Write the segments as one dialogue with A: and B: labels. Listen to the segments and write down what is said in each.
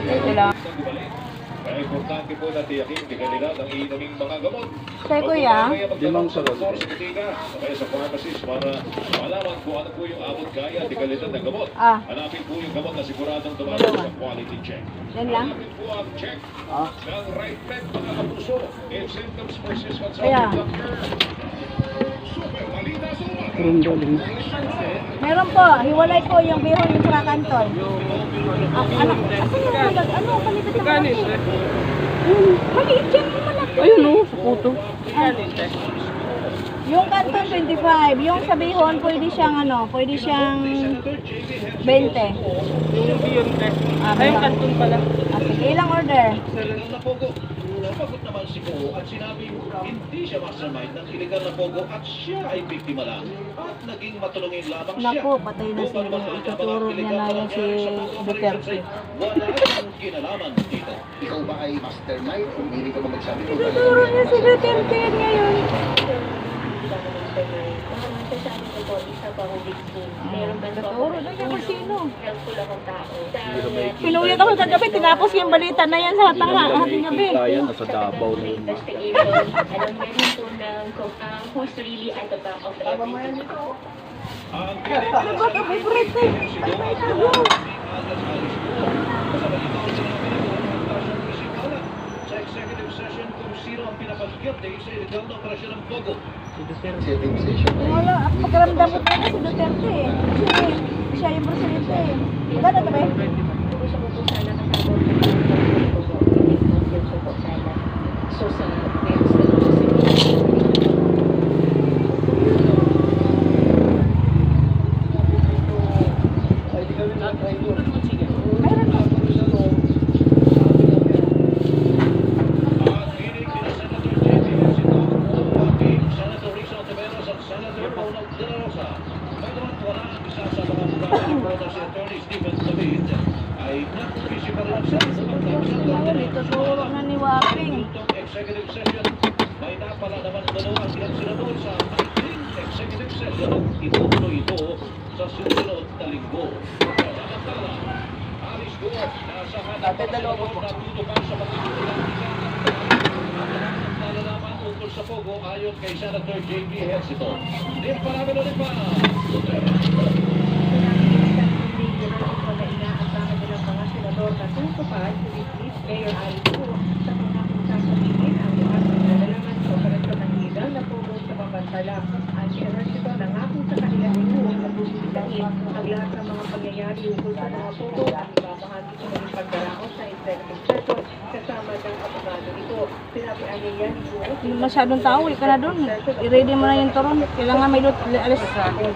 A: Ito lang.
B: Kaya importante po na tiyakin kalidad ang iinaming mga gamot.
A: Kay Kuya?
B: Limang sa butika o kaya sa pharmacist para malaman kung ano po yung abot kaya at kalidad ng gamot. Hanapin po yung gamot na siguradong tumawag sa quality check.
A: Yan lang?
B: Hanapin po ang check ng right leg mga kapuso. If symptoms persist, consult
A: Kaya?
B: your doctor. Super Balita Suman.
A: Meron po. Hiwalay po yung bihon yung sa kanton. Ano? Ano? Palipat na malaki. Maliit yan yung malaki.
C: Ayun o, sa puto.
A: Yung kanton 25. Yung sa bihon, pwede siyang ano, pwede siyang 20.
C: Yung biyon ka. Ayun, kanton pala.
A: Sige, ilang order?
B: Napagot naman si Pogo at sinabi hindi siya mastermind ng iligal na Pogo at siya ay biktima lang at naging matulungin lamang siya.
A: Naku, patay na si ituturo niya na yan si Duterte.
B: Wala ang kinalaman dito.
D: Ikaw ba ay mastermind kung hindi ka ba magsabi ko?
A: Ituturo niya si Duterte ngayon. Ituturo na niya kung sino. Pinuyat ako kagabi, tinapos yung balita na yan sa hating gabi.
C: Yan, nasa Davao na yun.
E: Who's really at the back of everything.
A: Ano ba ito? Favorite eh. Ay, may tago.
B: Sa executive session kung sino ang pinapag-guilty sa illegal na operasyon ng Pogo.
D: Executive session.
A: Wala, at pagkaramdam ko talaga si Duterte eh. Siya yung presidente eh. Maganda ito ba eh?
E: Gusto ko po sana kasama po sana. So sa next
A: Ituturo na ni Waping.
B: Executive session, may napala naman dalawa silang senador sa executive session. Itutuloy ito sa susunod na linggo. Samantala, Alice Goa, nasa hanap ng senador na tutukan sa pagtutulong ang nalalaman tungkol sa Pogo ayon kay Senator J.B. Hexito. Din parami ulit pa.
E: Mayor Alico sa pangakong sasabihin ang lahat ng nalalaman sa operasyon ng illegal na Pogo sa Pampantala. Ang Ejercito nangako sa kanila ito na busilahin ang lahat ng mga pangyayari ukol sa mga Pogo at ibabahagi ko ng pagdarako sa executive session kasama ng abogado nito. Sinabi niya yan
A: Hindi masyadong tao, ika na doon. I-ready mo na yung turon. Kailangan may alis sa akin.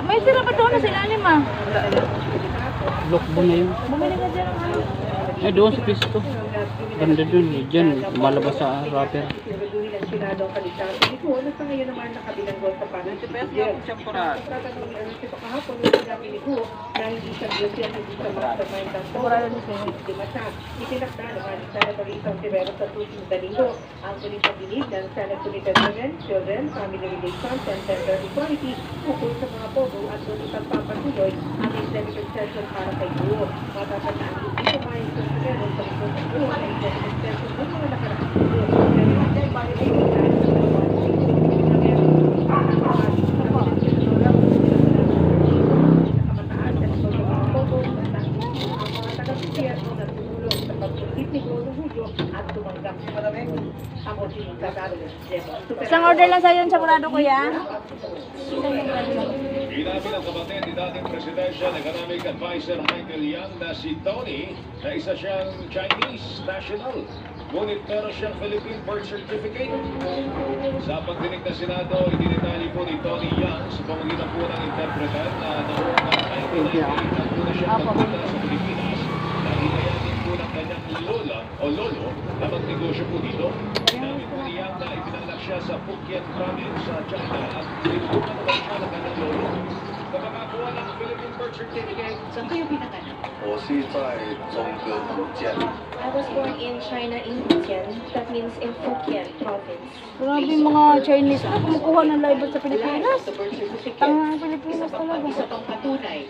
A: May sira pa doon na sa ilalim ah.
C: Lockdown na yun.
A: Bumili ka dyan ng ano.
C: Eh, doon sa pisto. Ganda dun. Diyan, malabas sa rapper.
E: Siguraduhin ang Senado ang kaligtasan nito na sa ngayon naman nakabilanggo sa panagpapasya. Tatanungin ang ito kahapon ng sinabi nito na hindi siya guilty at hindi siya mastermind ng biktima siya. Itinakda naman ni Senator Isang Tivero sa susunod na linggo ang pinipabilib ng Senate Committee on Women, Children, Family Relations, and Gender Equality ukol sa mga Pogo at doon isang papatuloy ang executive session para kay Guo. Matatandaan dito kumain sa Tivero sa likod ng Guo ang executive session ng mga nakaraang Guo.
A: Isang order lang sa'yo yung sakurado kuya.
B: Inamin ang kapatid ni dating Presidential Economic Advisor Michael Yang na si Tony na isa siyang Chinese national. Ngunit meron siyang Philippine birth certificate. Sa pagdinig ng Senado, idinitali po ni Tony Yang sa pamagitan po ng interpreter na noong 1998 na po na siyang magpunta sa Pilipinas na hinayanin po ng kanyang lola o lolo na magnegosyo po dito. Sinabi po ni Yang na ipinanganak siya sa Phuket Province sa China at pinungan naman siya ng kanyang lolo. Kapakakuha ng Philippine birth certificate,
E: Saan kayo pinanganak?
D: 我是在中国福建。
E: I was born in China in Fujian. That means in Fujian province.
A: Grabe yung mga Chinese na kumukuha ng live sa Pilipinas.
E: The birth certificate.
A: Tanga ang Pilipinas talaga.
E: Isa pang patunay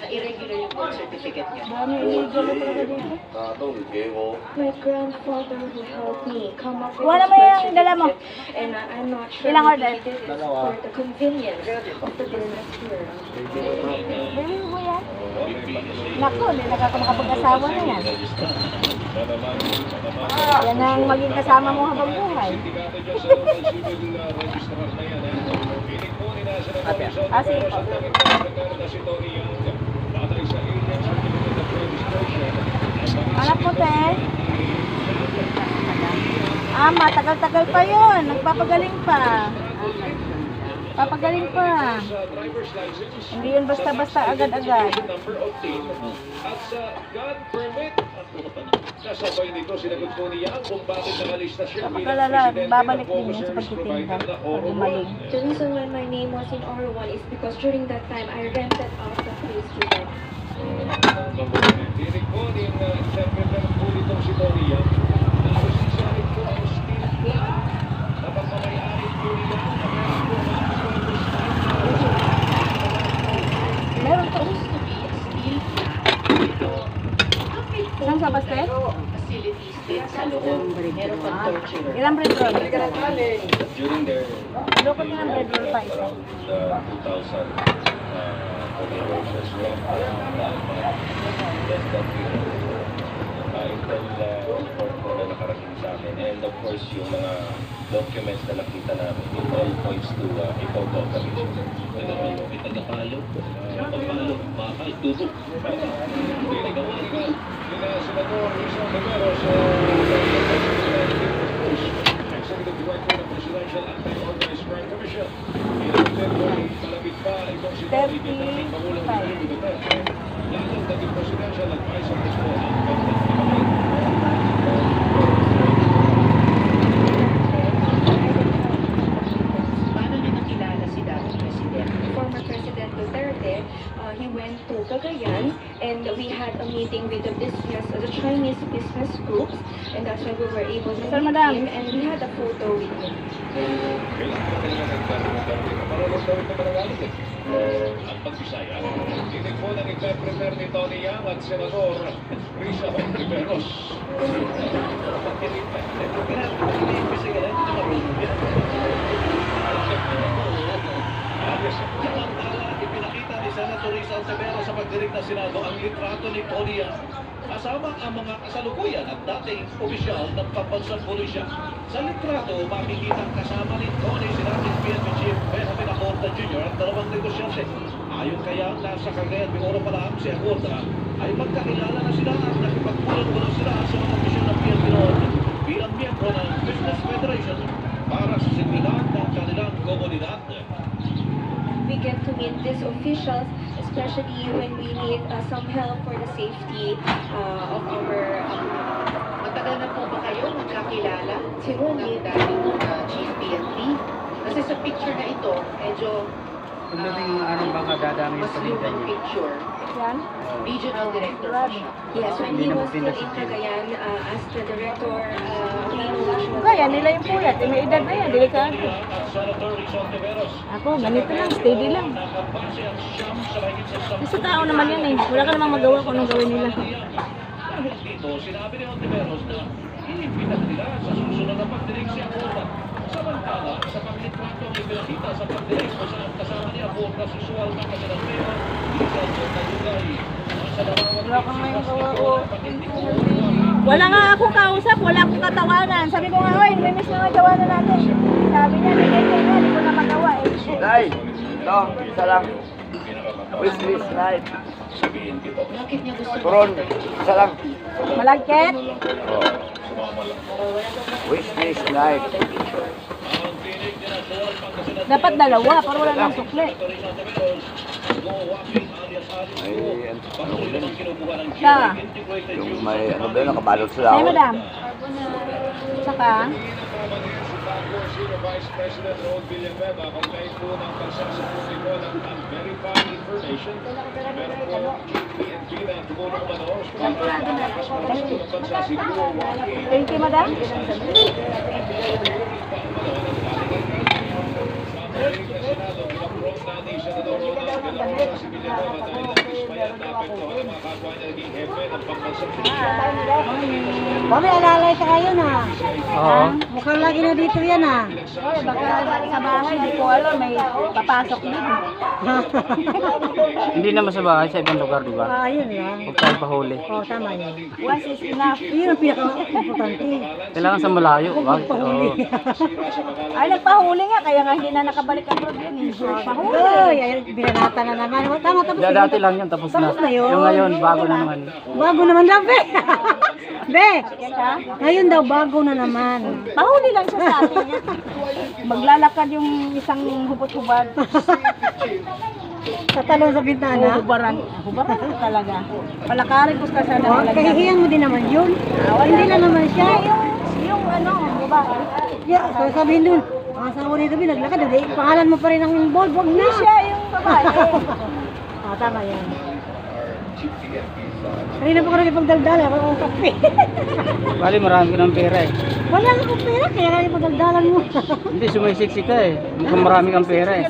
E: na irregular yung birth certificate niya.
A: Dami illegal na talaga dito.
E: My grandfather who helped me come up with
A: Wala
E: this
A: mo
E: birth
A: yung dala mo.
E: certificate, and I'm not sure
A: Ilang
E: if
A: order?
E: he did it for the convenience of the business here.
A: Bili mo yan. Naku, hindi na ka makapag-asawa na yan. Yan ang maging kasama mo habang buhay.
B: Sindikato dyan sa local civil registrar na yan. Pinig po ni Nasa na Komisyon
A: Ah, sige
B: pero
A: po.
B: sa Secretary na si Tony Young. Batay sa Alien Certificate of Registration.
A: Anak mo, te. Matagal-tagal pa yun. Nagpapagaling pa. Papagaling pa.
B: Sa driver's license.
A: Hindi yun basta-basta agad-agad.
B: Number obtained. At sa gun permit. Kasabay nito sinagot po ni Yang kung bakit nakalista siya bilang
A: Kapakalala,
B: presidente
A: babalik
B: ng
A: din
B: Pogo
A: yun sa
B: Service
A: pagtitinda.
B: Provider na
A: Pag
B: Oro
A: gumaling.
E: The reason why my name was in R1 is because during that time I rented out the place to them.
B: Dinig po ni interpreter po nitong si Tony Yang. Tapos isalit po ang steel plate na pagmamayari po nila na meron po
A: Meron to. Saan sa Bastet?
E: Facilities din sa loob. Meron pang torture.
A: Ilang bread roll?
F: During their
A: Loko din ang bread roll pa isa.
F: the 2000 commemorations from less than intel report po na nakarating sa amin. And of course, yung mga documents na nakita namin, it all points to a photo operation. Kaya kayo, may tagapalo, pagpalo, baka, itubo.
B: Dinig po ni Senador Rizal Rivero sa Executive Director ng Presidential Anti-Organized Crime Commission. Inakit po malapit pa itong si Tony Duterte, Pangulong Rodrigo Duterte. Lalong naging Presidential Advisor po ang
E: Paano niya nakilala si dating President? Former President Duterte, he went to Cagayan and we had a meeting with the Chinese business groups, and that's why we were able to
A: Sir,
E: meet
A: madam.
E: him and we had a photo with him.
B: kailangan ka nila nagkaroon. Marunong daw ito Tagalog eh. Ang pagbisaya. Dinig po ng interpreter ni Tony Yang at Senador Risa Hontiveros.
G: Samantala, ipinakita ni Senator Risa Ontiveros sa pagdinig ng Senado ang litrato ni Tony Yang kasama ang mga kasalukuyan at dating opisyal ng pambansang pulisya. Sa litrato, makikita kasama ni Tony si dating PNP Chief Benjamin Acorda Jr. at dalawang negosyante. Ayon kaya nasa Cagayan de Oro pa lang si Acorda ay magkakilala na sila at nakipagpulong-pulong sila sa mga opisyal ng PNP noon bilang miyembro ng Business Federation para sa seguridad ng kanilang komunidad.
E: We get to meet these officials, especially when we need some help for the safety of our
H: Matagal na po ba kayo magkakilala
E: Siguro
H: ng dating Chief PNP? Kasi sa picture na ito, medyo
C: Kung dating araw baka dadami yung
H: mas
C: palinda
H: lumang
C: niya.
H: picture.
A: Yan.
H: Regional Director po siya.
E: Yes, when
C: Hindi
E: he
C: na
E: was still
C: magtinda
E: in
C: si Jim.
E: Cagayan as the director, we know
A: Kaya nila yung puyat. May edad na yan. Delikado.
G: At Senator Risa Ontiveros.
A: Ako, ganito lang. Steady lang.
G: Nakabase ang siyam sa mahigit sa
A: Kasi tao naman yan eh. Wala ka namang magawa kung anong gawin nila.
G: Dahil dito, sinabi ni Ontiveros na iipitan nila sa susunod na pagdinig si Acorda. Samantala, sa paglitrato ang ipinakita sa pagdinig kung saan kasama ni Acorda si Sual ng kanilang mayor, Rizal Tagugay. Sa dalawang
A: Wala kang may gawa ko.
G: pagdinig
A: Wala nga akong kausap. Wala akong katawanan. Sabi ko nga, oy, may miss na nga tawanan natin. Sabi niya, hindi nga. Hindi ko na magawa eh.
I: Nay, ito, isa lang. Wishlist night.
H: Bakit niya gusto
I: Puron, isa lang.
A: Malagkit.
I: Wishlist night.
A: Dapat dalawa. Pero wala nang sukli.
I: Ay, ano ko din.
A: Siya.
I: Yung may ano doon, nakabalot sa
A: Ay,
I: lawa.
A: madam. Saka,
B: Bago Senior Vice President Rod Villanueva, kaugnay po ng pagsasabuti po ng unverified information. Meron po PNP na tumulong manos para makakas manos po ng bansa siguro walking.
A: thank you, madam.
B: Sa Senado, pinapurong na ni ni Senador Ronald Villanueva si Villanueva dahil nadismaya at naapektuhan ang mga kapwa niya naging hepe ng pambansang pulisya.
A: Mami, alalay ka kayo na.
C: Oo.
A: Mukhang lagi na dito yan ah. Oy, baka sa bahay, di ko alam, may papasok din.
C: Hindi naman sa bahay, sa ibang lugar, di ba?
A: Ayun lang.
C: Huwag tayo pahuli.
A: Oo, tama yun. Once is enough. Yun ang pinaka-importante.
C: Kailangan sa malayo. Wag. Oo.
A: Ay, nagpahuli nga, kaya nga hindi na nakabalik ang problem. Pahuli. Ay, binanata na naman. Tama, tapos
C: Dati lang yun, tapos na.
A: Tapos na yun.
C: Yung ngayon, bago na naman.
A: Bago naman daw, be. Be, ngayon daw bago na naman. Pahuli lang siya sa atin. Maglalakad yung isang hubot-hubad. Sa talon sa bintana? Hubaran. Hubaran ko talaga. Palakarin ko sa sana. Kahihiyang mo din naman yun. Hindi na naman siya. Yung ano, babae. Yeah, so sabihin dun, ang asawa nito binaglakad, pangalan mo pa rin ang bold, wag na. Hindi siya yung babae. Tama yan. Kanina pa ko nakipagdaldala, wala akong kape.
C: Bali, marami ka ng pera eh.
A: Wala akong pera, kaya nakipagdaldalan mo.
C: Hindi, sumisiksik ka eh. Mukhang marami kang pera eh.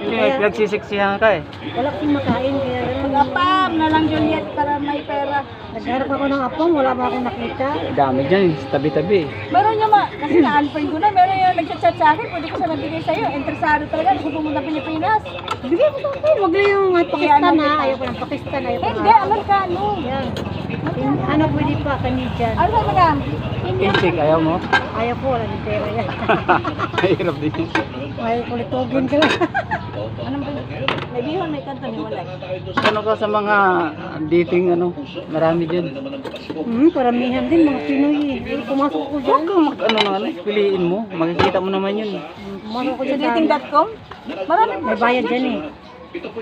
C: Hindi, pinagsisiksihan ka eh.
A: Wala akong makain, kaya gano'n. Mag-apam na lang, Juliet, para may pera. Nagharap ako ng apam, wala ba akong nakita.
C: Dami dyan, tabi-tabi.
A: Meron niya kasi na-unfriend ko na, meron yung nag-chat sa akin, pwede ko siya nagbigay sa'yo. Interesado talaga, gusto pumunta Pilipinas. Bigay mo sa akin, wag lang yung Pakistan ha, ayaw ko ng Pakistan, ayaw ko ng... Hindi, Amerikano. Yan. Ano pwede pa, Canadian. Ano ba ka?
C: Insik, ayaw mo?
A: Ayaw ko, wala ng pera yan.
C: Mahirap din.
A: Ayaw ko litogin ka lang. Anong ba? May bihon, may kanto, may wala.
C: Ano ka sa mga dating ano, marami dyan.
A: Paramihan din, mga Pinoy eh. Pumasok ko dyan.
C: Huwag kang ano na ano, piliin mo. Makikita mo naman yun.
A: Pumasok ko dyan sa dating.com? Marami. May bayad dyan eh.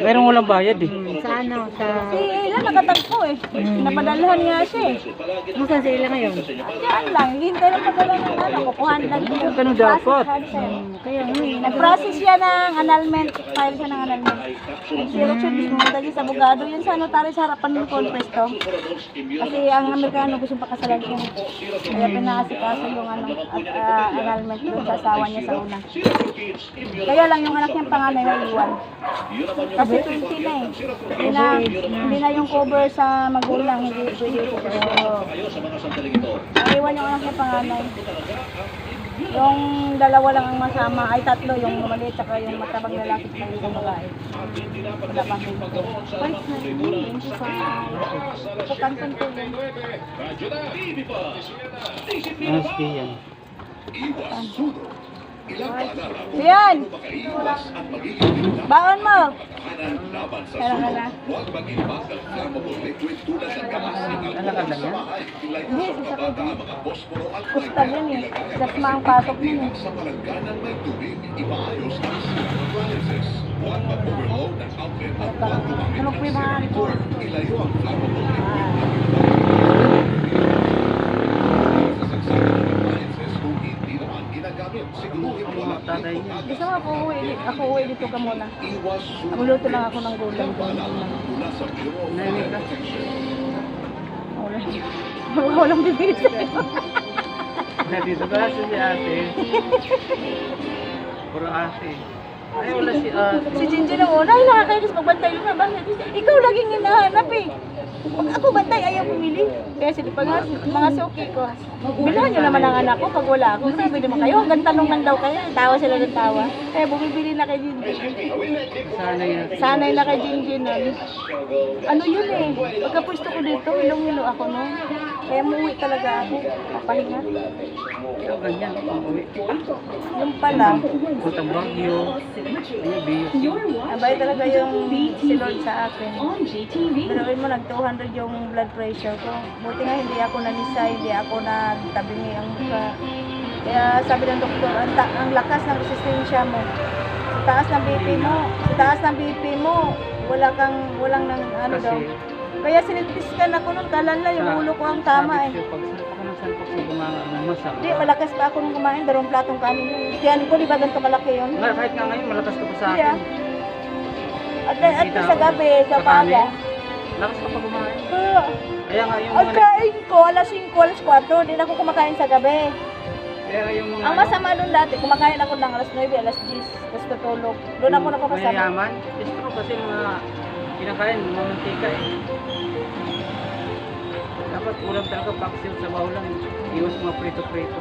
C: Meron walang bayad eh.
A: Sa ano? Sa... Si Ila nakatagpo eh. Napadalahan nga siya eh. Saan si Ila ngayon? Diyan lang. Hintay lang padala ng ano. Kukuhan lang.
C: Ganun dapat.
A: Kaya nag-process siya ng annulment. File siya ng annulment. Nag-xerox siya. Pumunta siya sa abogado. Yun sa notary sa harapan ng konpresto. Kasi ang Amerikano gusto pakasalan siya. Kaya pinaasikaso yung ano, annulment doon sa asawa niya sa una. Kaya lang yung anak niyang panganay na iwan. Kasi 20 na eh. Hindi na yung cover sa magulang. Hindi pwede ko. Naiwan yung anak niya panganay. Yung dalawa lang ang masama, ay tatlo, yung maliit tsaka yung matabang lalaki sa isang babae. Wala pang pinto. Balik na yun, hindi pa. Pukanton ko yun.
C: Nasty yan.
A: Yan! Baon mo! Kaya ka na.
C: Lalakad lang yan?
A: Hindi, sasakit. Kustal yan eh. Dasma ang pasok mo eh. Ano po yung mga ko?
C: Tatay niya.
A: Gusto mo ako uwi dito ka muna. Magluto lang ako ng gulay.
C: Nainig ka?
A: Walang bibili sa'yo.
C: Dito ba si ate? Puro ate. Ay, wala si ate.
A: Si Jinjin ang una, ay nakakainis magbantay lang na. Bakit? Ikaw laging hinahanap eh. Pag ako bantay, ayaw pumili. Kaya sila pa nga, mga suki ko. Bilahan nyo naman ang anak ko pag wala ako. Sabi naman kayo, hanggang tanong lang daw kayo. Tawa sila ng tawa. Kaya bumibili na kay Jinjin.
C: Sana yan.
A: Sanay na kay Jinjin nun. Ano yun eh. Pagkapwesto ko dito, hilong-hilo ako no. Kaya umuwi talaga ako. Papahinga.
C: Ikaw ganyan, pauwi.
A: Yung pala.
C: Putang Baguio. Ano, Biyo.
A: Abay talaga yung si Lord sa akin. Biruin mo, nag-200 yung blood pressure ko. Buti nga hindi ako nanisay, hindi ako nagtabingi ang mukha. Kaya sabi ng doktor, ang lakas ng resistensya mo. Sa taas ng BP mo, walang nang ano daw. Kaya sinitiskan ako nun, kalan lang yung ulo ko ang tama eh.
C: Pag salpak sa gumamasa.
A: Hindi, malakas pa ako nung kumain, 2 platong kanin. Yan ko, di ba ganito malaki yun?
C: Kahit nga ngayon, malakas ka pa sa
A: Yeah.
C: akin.
A: At sa gabi, sa paga.
C: Lakas ka pa kumain.
A: Kaya
C: Kaya nga yung
A: ang kain ko, alas 5, alas 4, hindi na ako kumakain sa gabi.
C: Kaya yung mga
A: Ang masama nun dati, kumakain ako ng alas 9, alas 10, tapos tutulog. Doon ako napapasama.
C: mayayaman. Distro kasi mga kinakain, mga mantika eh. Dapat ulam talaga paksiw sa bawlang. Iwas mga prito-prito.